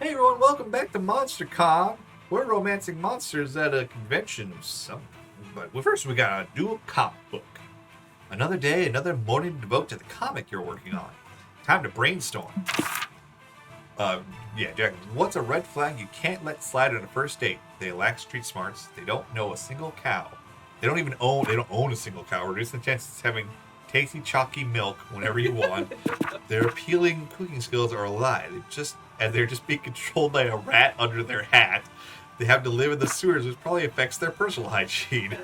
Hey everyone, welcome back to Monster Con. We're romancing monsters at a convention of some. But first we got a new comic book. Another day, another morning to devote to the comic you're working on. Time to brainstorm. Jack, what's a red flag you can't let slide on a first date? They lack street smarts. They don't know a single cow. They don't own a single cow. Reducing the chances of having tasty, chalky milk whenever you want. Their appealing cooking skills are a lie. They're just being controlled by a rat under their hat. They have to live in the sewers, which probably affects their personal hygiene.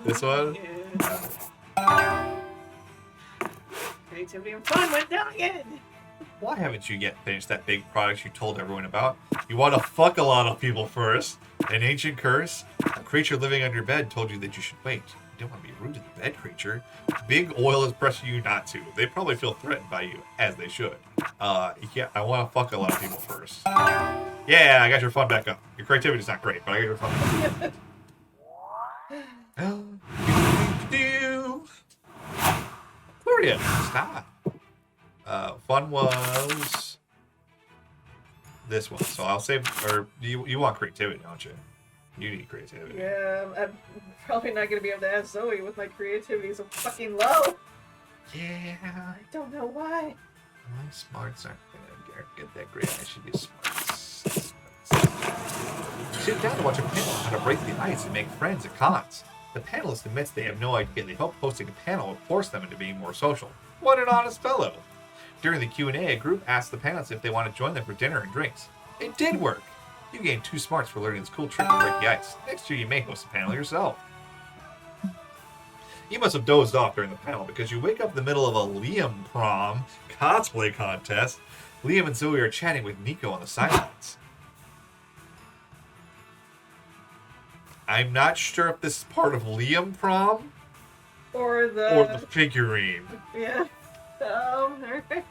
This one? Yeah. Creativity and fun went down again. Why haven't you yet finished that big project you told everyone about? You want to fuck a lot of people first. An ancient curse? A creature living under your bed told you that you should wait. You don't want to be rude to the bed creature. Big oil is pressing you not to. They probably feel threatened by you, as they should. Yeah, I want to fuck a lot of people first. Yeah, I got your fun back up. Your creativity's not great, but I got your fun back up. Gloria, stop. Fun was this one, so I'll save. Or you want creativity, don't you? You need creativity. Yeah, I'm probably not going to be able to ask Zoe with my creativity so fucking low. Yeah. I don't know why. My smarts aren't gonna get that great. I should be smart. Sit down to watch a panel on how to break the ice and make friends at cons. The panelist admits they have no idea they hope hosting a panel will force them into being more social. What an honest fellow! During the Q&A, a group asked the panelists if they want to join them for dinner and drinks. It did work! You gained 2 smarts for learning this cool trick to break the ice. Next year you may host a panel yourself. You must have dozed off during the panel because you wake up in the middle of a Liam Prom cosplay contest. Liam and Zoe are chatting with Nico on the sidelines. I'm not sure if this is part of Liam Prom Or the figurine. Yeah. Alright.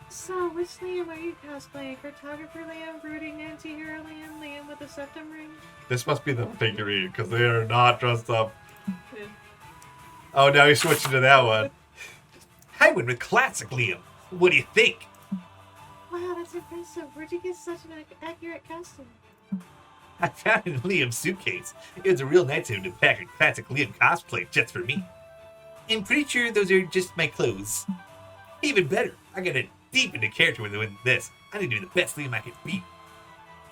So, which Liam are you cosplaying? Cartographer Liam, brooding anti-hero Liam, Liam with the septum ring? This must be the figurine because they are not dressed up. Yeah. Oh, now you're switching to that one. I went with classic Liam. What do you think? Wow, that's impressive. Where'd you get such an accurate costume? I found it in Liam's suitcase. It was a real nice of him to pack a classic Liam cosplay just for me. I'm pretty sure those are just my clothes. Even better, I gotta deep into character with this. I need to be the best Liam I can be.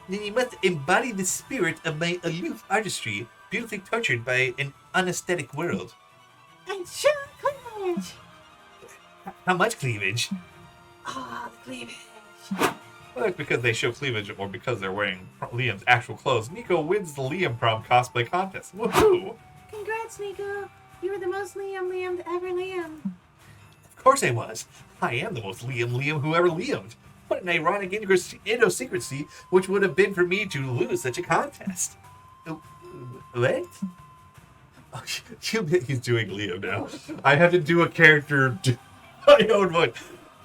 Then you must embody the spirit of my aloof artistry, beautifully tortured by an unaesthetic world. And show cleavage! How much cleavage? Ah, the cleavage! Whether it's because they show cleavage or because they're wearing Liam's actual clothes, Nico wins the Liam Prom cosplay contest. Woohoo! Congrats, Nico! You were the most Liam to ever Liam. Of course I was. I am the most Liam who ever Liamed. What an ironic idiosyncrasy which would have been for me to lose such a contest. What? Oh, he's doing Liam now. I have to do a character my own voice.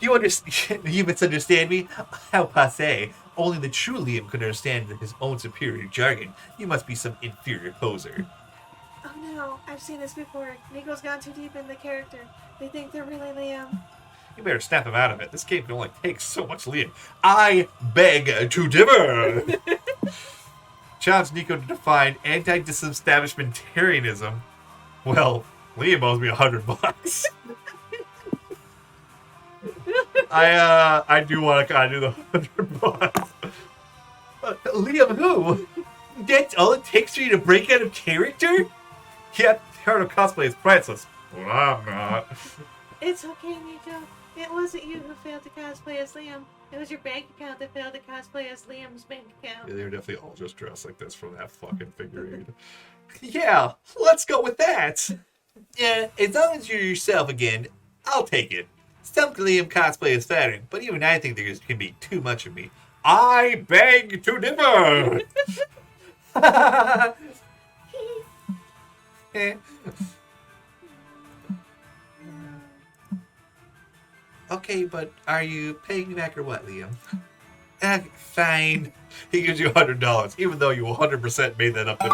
You misunderstand me? How passe. Only the true Liam could understand his own superior jargon. You must be some inferior poser. Oh no, I've seen this before. Nico's gone too deep in the character. They think they're really Liam. You better snap him out of it. This game can only take so much Liam. I beg to differ! Challenge Nico to define anti-disestablishmentarianism. Well, Liam owes me $100. I do want to kind of do the $100. Liam who? That's all it takes for you to break out of character? Yeah, part of cosplay is priceless. Well, I'm not. It's okay, Nico. It wasn't you who failed to cosplay as Liam. It was your bank account that failed to cosplay as Liam's bank account. Yeah, they were definitely all just dressed like this from that fucking figurine. Yeah, let's go with that. Yeah, as long as you're yourself again, I'll take it. Some Liam cosplay is flattering, but even I think there can be too much of me. I beg to differ! Okay, but are you paying me back or what, Liam? Fine. He gives you $100, even though you 100% made that up to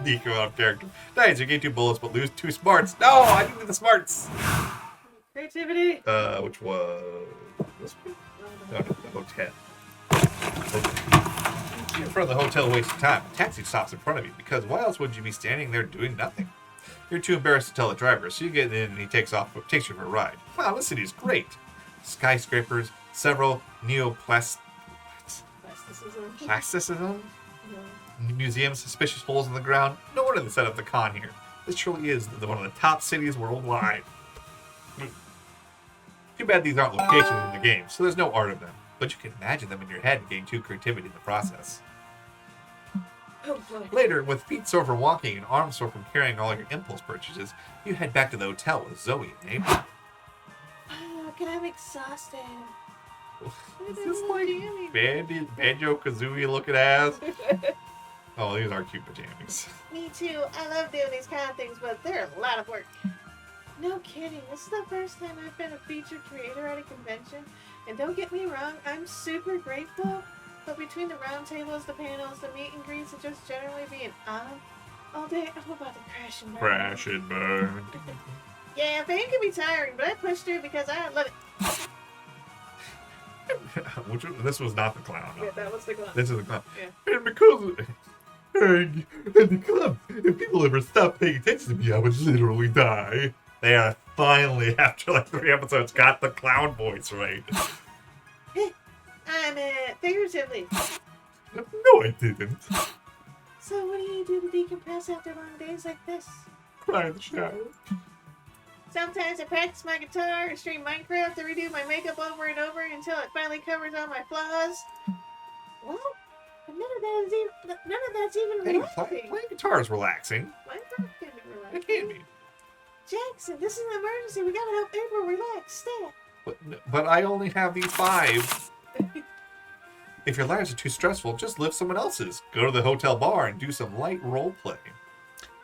Nico out of character. Nice, you gain 2 bullets but lose 2 smarts. No, I didn't get the smarts. Creativity. Which was this one? No, 10. You're in front of the hotel wasting time. A taxi stops in front of you because why else would you be standing there doing nothing? You're too embarrassed to tell the driver, so you get in and he takes you for a ride. Wow, this city is great. Skyscrapers, several plasticism? Museums, suspicious holes in the ground. No wonder they set up the con here. This truly is one of the top cities worldwide. Too bad these aren't locations in the game, so there's no art of them. But you can imagine them in your head and gain true creativity in the process. Oh boy. Later, with feet sore from walking and arms sore from carrying all your impulse purchases, you head back to the hotel with Zoe and Maid. Oh, I'm exhausted. Is this like Banjo-Kazooie looking ass? Oh, these are cute pajamas. Me too. I love doing these kind of things, but they're a lot of work. No kidding. This is the first time I've been a featured creator at a convention. And don't get me wrong, I'm super grateful. But between the round tables, the panels, the meet and greets, and just generally being on all day, I'm about to crash and burn. Crash and burn. Yeah, fame can be tiring, but I pushed through because I love it. This was not the clown. No. Yeah, that was the clown. This is the clown. Yeah. And because and the club, if people ever stop paying attention to me, I would literally die. They are finally, after like 3 episodes, got the clown voice right. I meant figuratively. No, I didn't. So what do you do to decompress after long days like this? Cry in the shower. Sometimes I practice my guitar or stream Minecraft to redo my makeup over and over until it finally covers all my flaws. Well, but none of that's even Hey, relaxing. playing guitar is relaxing. Minecraft can be relaxing. It can be. Jackson, this is an emergency. We gotta help April relax. Stay. But I only have these 5. If your lives are too stressful, just live someone else's. Go to the hotel bar and do some light role play.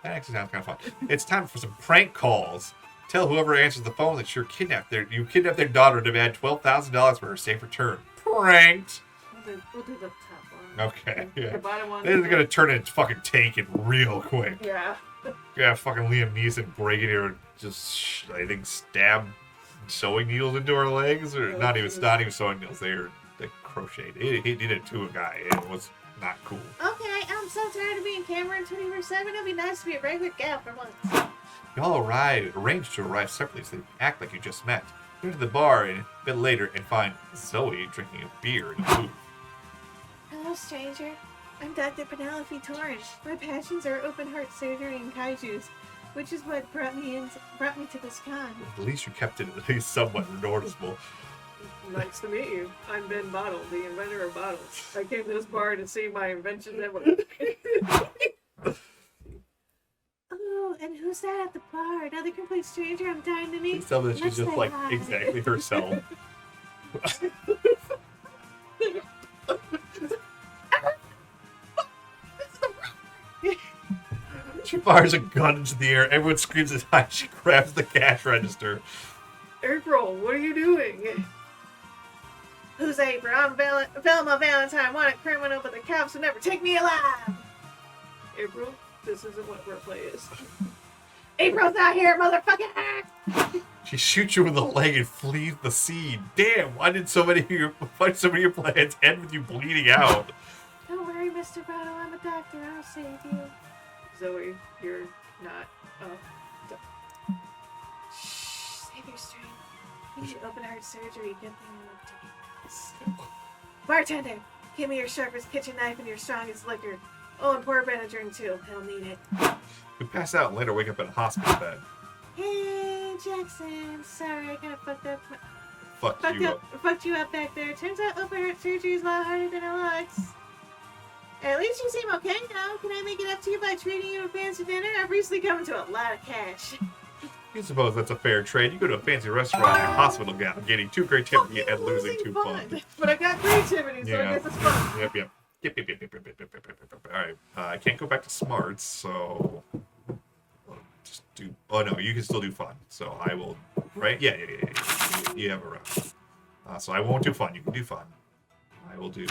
That actually sounds kind of fun. It's time for some prank calls. Tell whoever answers the phone that you kidnapped their daughter to demand $12,000 for her safe return. Pranked. We'll do the top one. Okay. Yeah. The bottom one. They're gonna turn into fucking Taken real quick. Yeah. Yeah, fucking Liam Neeson breaking her, just I think stab sewing needles into her legs, or not even sewing needles. They crocheted. He did it to a guy. It was not cool. Okay, I'm so tired of being Cameron 24/7. It'd be nice to be a regular gal for once. You all arranged to arrive separately, so you act like you just met. Go to the bar a bit later and find Zoe drinking a beer in a booth. Hello, stranger. I'm Dr. Penelope Torrance. My passions are open heart surgery and kaijus, which is what brought me to this con. At least you kept it at least somewhat noticeable. Nice to meet you. I'm Ben Bottle, the inventor of bottles. I came to this bar to see my invention that Oh, and who's that at the bar? Another complete stranger I'm dying to meet? Please tell me that she's Let's just say like hi. exactly herself. She fires a gun into the air. Everyone screams as high. She grabs the cash register. April, what are you doing? Who's April? I'm Velma Valentine, wanted criminal, but the cops will never take me alive. April, this isn't what wordplay is. April's not here, motherfucker! She shoots you in the leg and flees the scene. Damn, why did so many of your plans end with you bleeding out? Don't worry, Mr. Bottle, I'm a doctor, I'll save you. Zoe, you're not Shh, save your strength. You need open heart surgery, good thing you look taking this. Bartender, give me your sharpest kitchen knife and your strongest liquor. Oh, and pour Ben a drink too, he'll need it. You pass out and later wake up in a hospital bed. Hey, Jackson, sorry, I kinda fucked you up back there. Turns out open heart surgery is a lot harder than it looks. At least you seem okay now. Can I make it up to you by treating you to fancy dinner? I've recently come into a lot of cash. You suppose that's a fair trade? You go to a fancy restaurant in a hospital gown, getting 2 creativity and losing 2 fun. But I got creativity, so I guess it's fun. Yep. Alright, I can't go back to smarts, so just do. Oh no, you can still do fun. So I will. Right? Yeah. You have a round. So I won't do fun. You can do fun. I will do.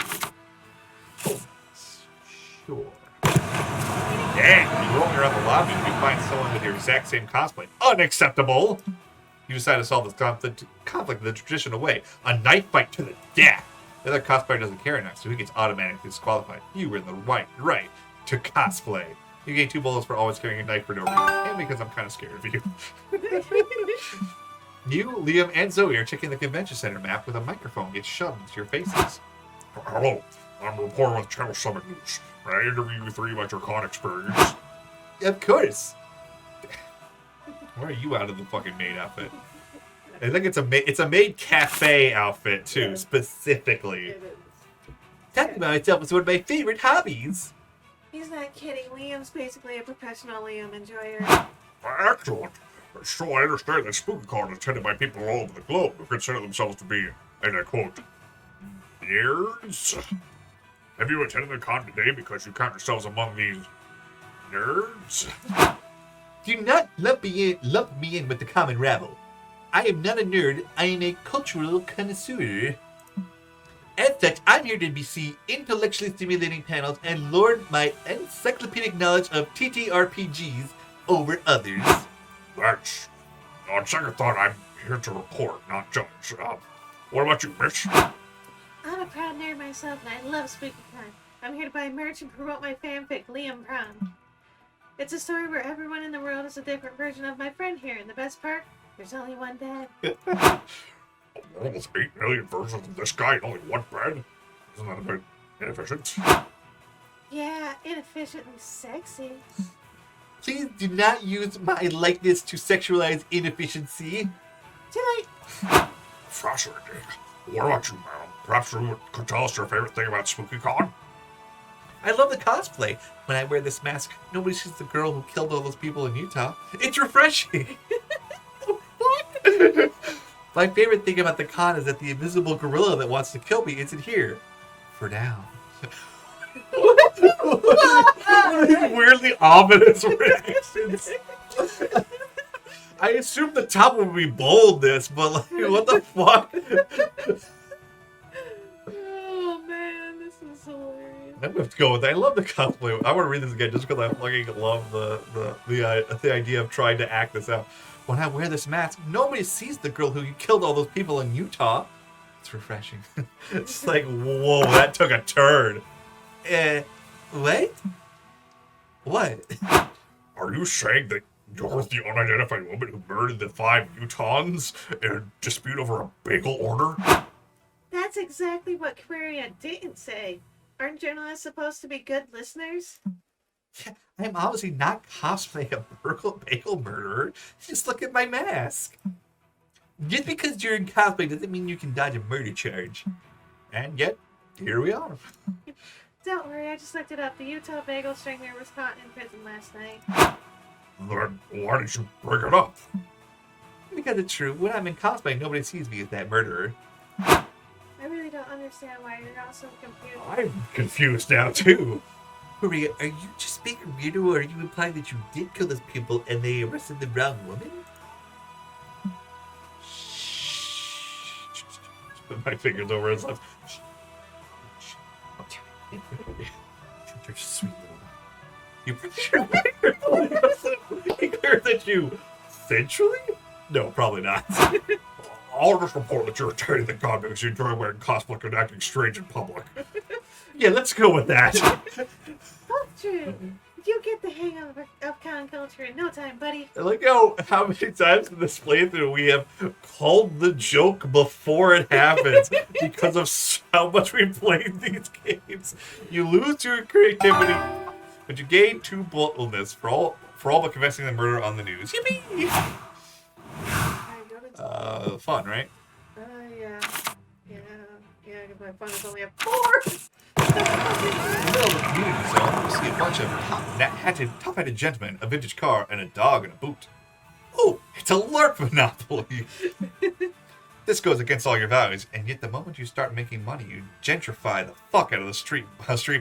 Oh, sure. Damn! You roll around the lobby and you find someone with your exact same cosplay. Unacceptable! You decide to solve this conflict in the traditional way. A knife fight to the death. The other cosplayer doesn't carry a knife, so he gets automatically disqualified. You were in the right to cosplay. You gain 2 bullets for always carrying a knife for no reason, and because I'm kind of scared of you. You, Liam, and Zoe are checking the convention center map with a microphone gets shoved into your faces. Hello, I'm a reporter with Channel 7 News. May I interview you 3 about your con experience? Of course. Why are you out of the fucking Maid outfit? I think it's a Maid cafe outfit too, specifically. It is. Talking about myself is one of my favorite hobbies. He's not kidding. Liam's basically a professional Liam enjoyer. Excellent. So I understand that SpookyCon is attended by people all over the globe who consider themselves to be, and I quote, nerds? Have you attended the con today because you count yourselves among these nerds? Do not lump me in with the common rabble. I am not a nerd, I am a cultural connoisseur. As such, I'm here to see intellectually stimulating panels and lord my encyclopedic knowledge of TTRPGs over others. Thanks. On second thought, I'm here to report, not judge. What about you, Mitch? I'm a proud nerd myself, and I love SpookyCon. I'm here to buy merch and promote my fanfic, Liam Prom. It's a story where everyone in the world is a different version of my friend here, and the best part, there's only one dad. Almost 8 million versions of this guy and only one bed? Isn't that a bit inefficient? Yeah, inefficient and sexy. Please do not use my likeness to sexualize inefficiency. Too late. Fascinating. What about you, ma'am? Perhaps you could tell us your favorite thing about SpookyCon? I love the cosplay. When I wear this mask, nobody sees the girl who killed all those people in Utah. It's refreshing. What? My favorite thing about the con is that the invisible gorilla that wants to kill me isn't here. For now. Weirdly ominous reactions. I assume the top would be boldness, but like, what the fuck? Oh man, this is hilarious. I'm gonna have to go with that. I love the cosplay. I want to read this again just because I fucking love the idea of trying to act this out. When I wear this mask, nobody sees the girl who killed all those people in Utah. It's refreshing. It's like, whoa, that took a turn. What? What? Are you saying that you're the unidentified woman who murdered the 5 Utahns in a dispute over a bagel order? That's exactly what Queria didn't say. Aren't journalists supposed to be good listeners? I'm obviously not cosplaying a bagel murderer. Just look at my mask. Just because you're in cosplay doesn't mean you can dodge a murder charge. And yet, here we are. Don't worry, I just looked it up. The Utah bagel strangler was caught in prison last night. Then why did you bring it up? Because it's true. When I'm in cosplay, nobody sees me as that murderer. I really don't understand why you're all so confused. I'm confused now, too. Maria, are you just being weird, or are you implying that you did kill those people and they arrested the wrong woman? Put my fingers over his lips. You're just sweet little. You pretty sure he glares at you centrally? No, probably not. I'll just report that you're attending the con because you enjoy wearing cosplay and acting strange in public. Yeah, let's go with that. That's true. You'll get the hang of con culture in no time, buddy. I like how many times in this playthrough we have called the joke before it happens because of how much we played these games. You lose your creativity, but you gain 2 boldness for all but confessing the murder on the news. Yippee! Fun, right? Yeah. Because my phone is only at 4. In the middle of the community zone, you see a bunch of top-hatted gentlemen, a vintage car, and a dog in a boot. Oh, it's a LARP monopoly! This goes against all your values, and yet the moment you start making money, you gentrify the fuck out of the street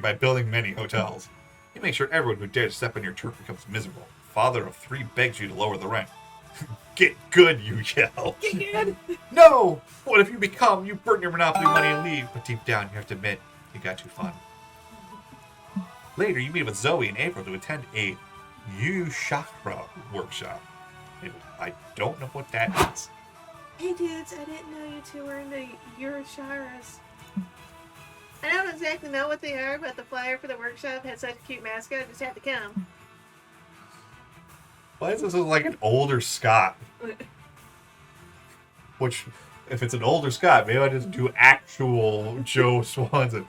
by building many hotels. You make sure everyone who dares step on your turf becomes miserable. Father of 3 begs you to lower the rent. Get good, you yell. Get good? No! What if you burn your monopoly money and leave? But deep down, you have to admit, you got too fun. Later, you meet with Zoe in April to attend a Yu Chakra workshop. I don't know what that is. Hey dudes, I didn't know you two were into your chakras. I don't exactly know what they are, but the flyer for the workshop had such a cute mascot, I just had to come. Why does this look like an older Scott? Which, if it's an older Scott, maybe I just do actual Joe Swanson.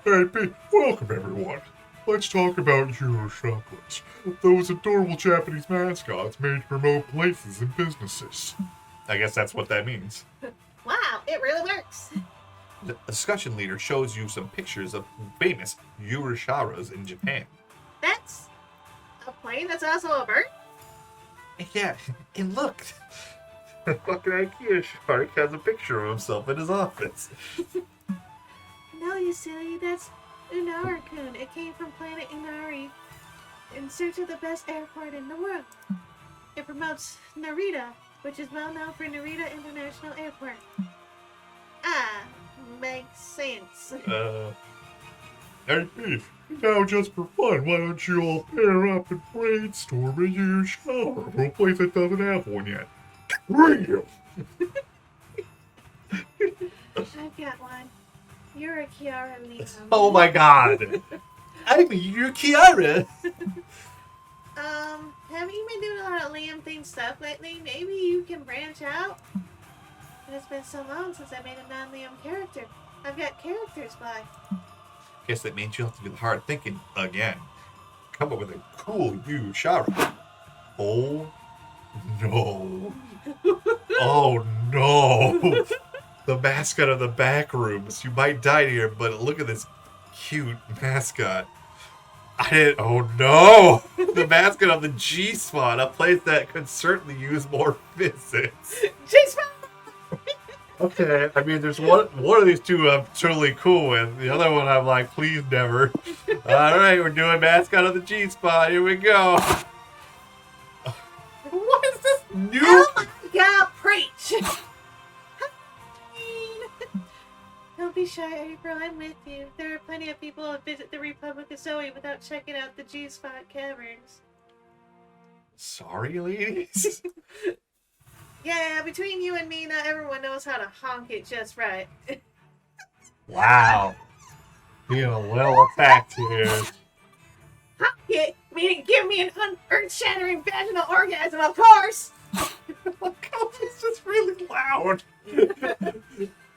Hey, welcome everyone. Let's talk about Euro chocolates. Those adorable Japanese mascots made to promote places and businesses. I guess that's what that means. Wow, it really works. The discussion leader shows you some pictures of famous Yurusharas in Japan. That's a plane that's also a bird? Yeah, and look. The fucking IKEA shark has a picture of himself in his office. No, you silly, that's Unari-kun. It came from planet Unari in search of the best airport in the world. It promotes Narita, which is well known for Narita International Airport. Ah, makes sense. Hey, Beef, now just for fun, why don't you all pair up and brainstorm a Euro shower for a place that doesn't have one yet? Real! I've got one. You're a Kiara Liam. Oh my god. I'm Kiara. Have you been doing a lot of Liam-themed stuff lately? Maybe you can branch out? It's been so long since I made a non-Liam character. I've got characters by. Guess that means you'll have to do the hard thinking again. Come up with a cool Yushara. Oh no. Oh no. The mascot of the back rooms. You might die here, but look at this cute mascot. Oh no! The mascot of the G-Spot, a place that could certainly use more visits. G-Spot! Okay, I mean, there's one of these two I'm totally cool with. The other one I'm like, please never. Alright, we're doing mascot of the G-Spot. Here we go. What is this new? Oh my god, preach! Don't be shy, April. I'm with you. There are plenty of people who visit the Republic of Zoe without checking out the G-Spot caverns. Sorry, ladies. Yeah, between you and me, not everyone knows how to honk it just right. Wow. Being a little attacked here. Honk it? Meaning give me an earth-shattering vaginal orgasm, of course! Oh, God, it's just really loud.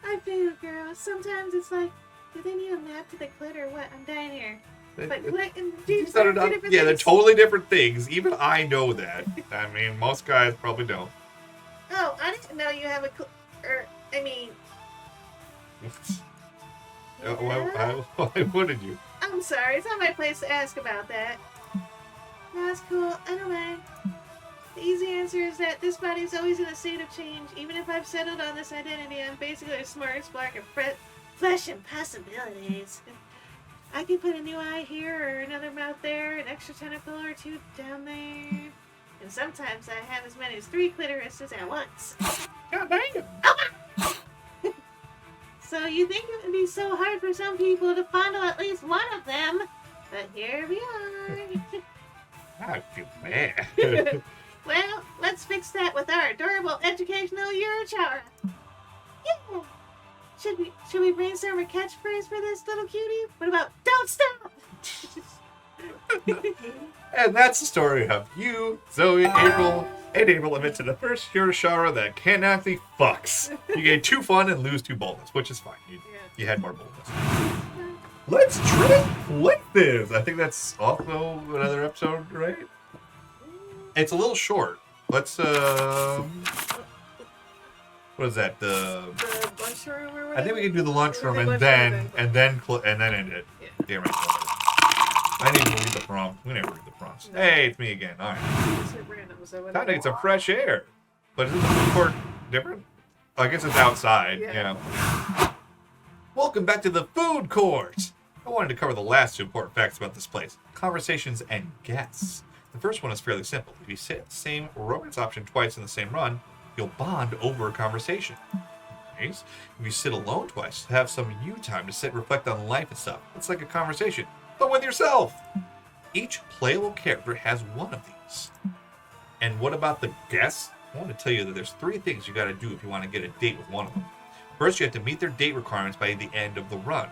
I feel, girl. Sometimes it's like, do they need a map to the clit or what? I'm dying here. But clit and G's are two different Yeah, they're things. totally different things. Even I know that. I mean, most guys probably don't. Oh, I didn't know you have a Why wouldn't you? I'm sorry. It's not my place to ask about that. That's cool. Anyway, the easy answer is that this body's always in a state of change. Even if I've settled on this identity, I'm basically a smart spark of flesh and possibilities. I could put a new eye here or another mouth there, an extra tentacle or two down there. And sometimes I have as many as 3 clitorises at once. God damn. So you think it would be so hard for some people to fondle at least one of them? But here we are. I feel bad. Well, let's fix that with our adorable educational Eurochara. Yeah. Should we brainstorm a catchphrase for this little cutie? What about "Don't stop"? And that's the story of you, Zoe, April, and April invented the first Hiroshara that canonically fucks. You gain 2 fun and lose 2 boldness, which is fine. You had more boldness. Let's flip this. I think that's also another episode, right? It's a little short. Let's what is that? The lunchroom or whatever? I think we can do the lunchroom Okay, and then end it. Yeah. Damn right. I need to read the prompt. We never read the prompts. No. Hey, it's me again. All right. It's at random, so Time to get some fresh air. But isn't the food court different? I guess it's outside. Yeah. Welcome back to the food court. I wanted to cover the last 2 important facts about this place: conversations and guests. The first one is fairly simple. If you sit the same romance option twice in the same run, you'll bond over a conversation. Nice. If you sit alone twice, have some you time to sit and reflect on life and stuff. It's like a conversation, but with yourself. Each playable character has one of these. And what about the guests? I want to tell you that there's 3 things you got to do if you want to get a date with one of them. First, you have to meet their date requirements by the end of the run.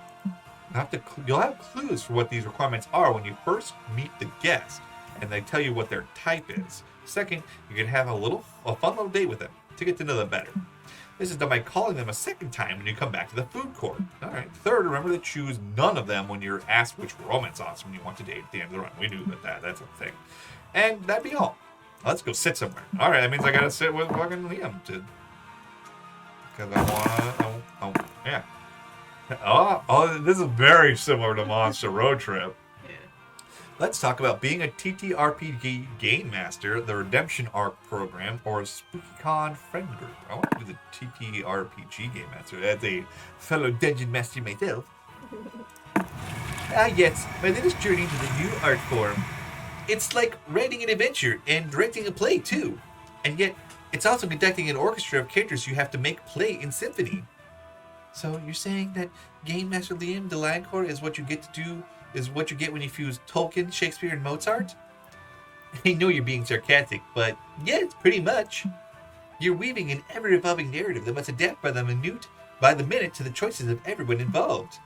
You'll have clues for what these requirements are when you first meet the guest, and they tell you what their type is. Second, you can have a fun little date with them to get to know them better. This is done by calling them a second time when you come back to the food court. All right. Third, remember to choose none of them when you're asked which romance awesome you want to date at the end of the run. We knew that's a thing. And that'd be all. Let's go sit somewhere. All right, that means I gotta sit with fucking Liam because I wanna. Yeah. Oh, this is very similar to Monster Road Trip. Yeah. Let's talk about being a TTRPG game master, the Redemption Arc program, or a SpookyCon friend group. I want to be the TTRPG game master as a fellow dungeon master myself. Yes, my latest journey into the new art form. It's like writing an adventure and directing a play, too. And yet, it's also conducting an orchestra of characters you have to make play in symphony. So you're saying that Game Master Liam Delancourt is what you get to do, is what you get when you fuse Tolkien, Shakespeare, and Mozart? I know you're being sarcastic, but yes, pretty much. You're weaving an ever-evolving narrative that must adapt by the minute to the choices of everyone involved.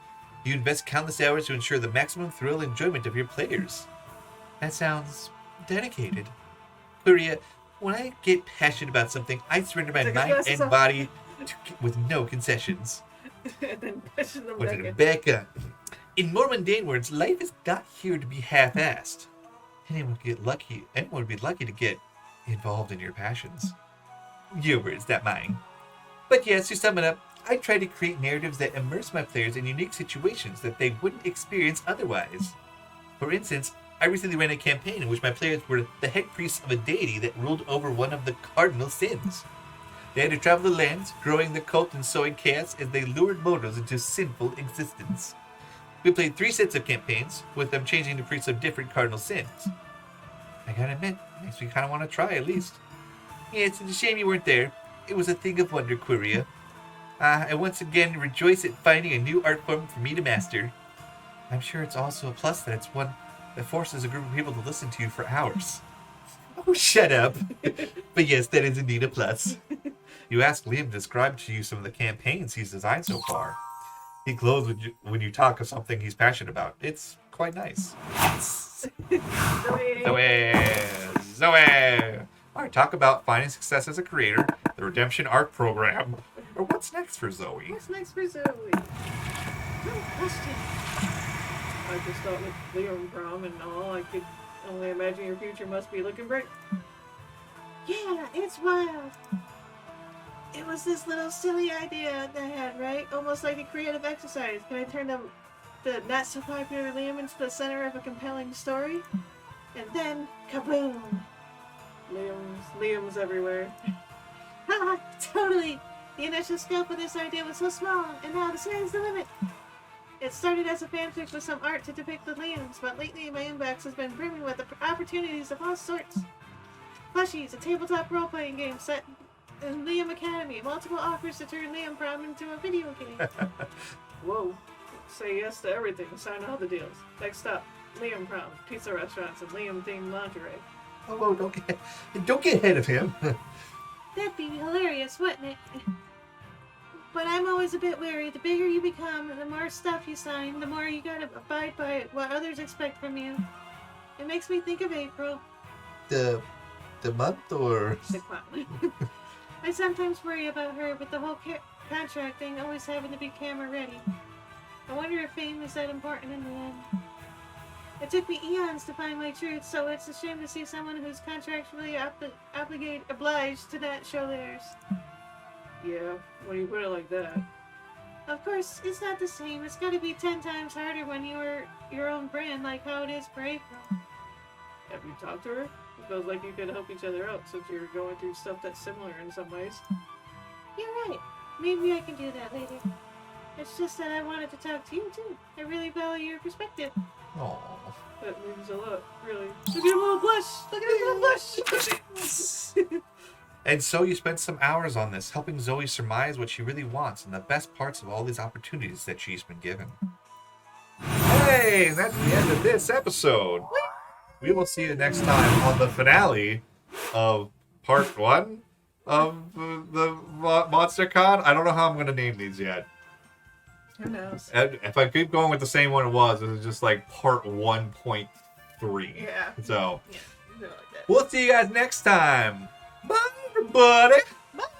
You invest countless hours to ensure the maximum thrill and enjoyment of your players. That sounds dedicated. Claria, when I get passionate about something, I surrender my mind and body with no concessions. And then pushing them Put it back up. In more mundane words, life is not here to be half-assed. Anyone would be lucky to get involved in your passions. Your words, not mine. But yes, to sum it up, I try to create narratives that immerse my players in unique situations that they wouldn't experience otherwise. For instance, I recently ran a campaign in which my players were the head priests of a deity that ruled over one of the cardinal sins. They had to travel the lands, growing the cult and sowing chaos as they lured mortals into sinful existence. We played 3 sets of campaigns, with them changing the priests of different cardinal sins. I gotta admit, makes me kinda want to try at least. Yeah, it's a shame you weren't there. It was a thing of wonder, Quiria. I once again rejoice at finding a new art form for me to master. I'm sure it's also a plus that it's one that forces a group of people to listen to you for hours. Oh, shut up. But yes, that is indeed a plus. You asked Liam to describe to you some of the campaigns he's designed so far. He glows when you talk of something he's passionate about. It's quite nice. Zoe! All right, talk about finding success as a creator, the Redemption Arc program, or what's next for Zoe? What's next for Zoe? No question. I just thought with Liam Prom and all, I could only imagine your future must be looking bright. Yeah, it's wild. It was this little silly idea that I had, right? Almost like a creative exercise. Can I turn the not so popular Liam into the center of a compelling story? And then, kaboom! Liam's everywhere. Haha, totally! The initial scope of this idea was so small, and now the sky's the limit. It started as a fanfic with some art to depict the Liams, but lately my inbox has been brimming with opportunities of all sorts. Plushies, a tabletop role-playing game set in Liam Academy, multiple offers to turn Liam Prom into a video game. Whoa. Say yes to everything, sign all the deals. Next up, Liam Prom, pizza restaurants, and Liam-themed lingerie. Oh, whoa, don't get ahead of him. That'd be hilarious, wouldn't it? But I'm always a bit wary. The bigger you become, the more stuff you sign, the more you gotta abide by what others expect from you. It makes me think of April. The month or? The clown. I sometimes worry about her, but the whole contract thing always having to be camera ready. I wonder if fame is that important in the end. It took me eons to find my truth, so it's a shame to see someone who's contractually obliged to not show theirs. Yeah, when you put it like that. Of course, it's not the same. It's gotta be 10 times harder when you're your own brand, like how it is for April. Have you talked to her? It feels like you could help each other out since you're going through stuff that's similar in some ways. You're right. Maybe I can do that later. It's just that I wanted to talk to you too. I really value your perspective. Aww. That means a lot, really. Look at a little blush! Look at a little blush! And so you spent some hours on this, helping Zoe surmise what she really wants and the best parts of all these opportunities that she's been given. Hey, that's the end of this episode. We will see you next time on the finale of part 1 of the Monster Con. I don't know how I'm going to name these yet. Who knows? And if I keep going with the same one it was just like part 1.3. Yeah. So, Yeah. Something like that. we'll see you guys next time. Bye, everybody.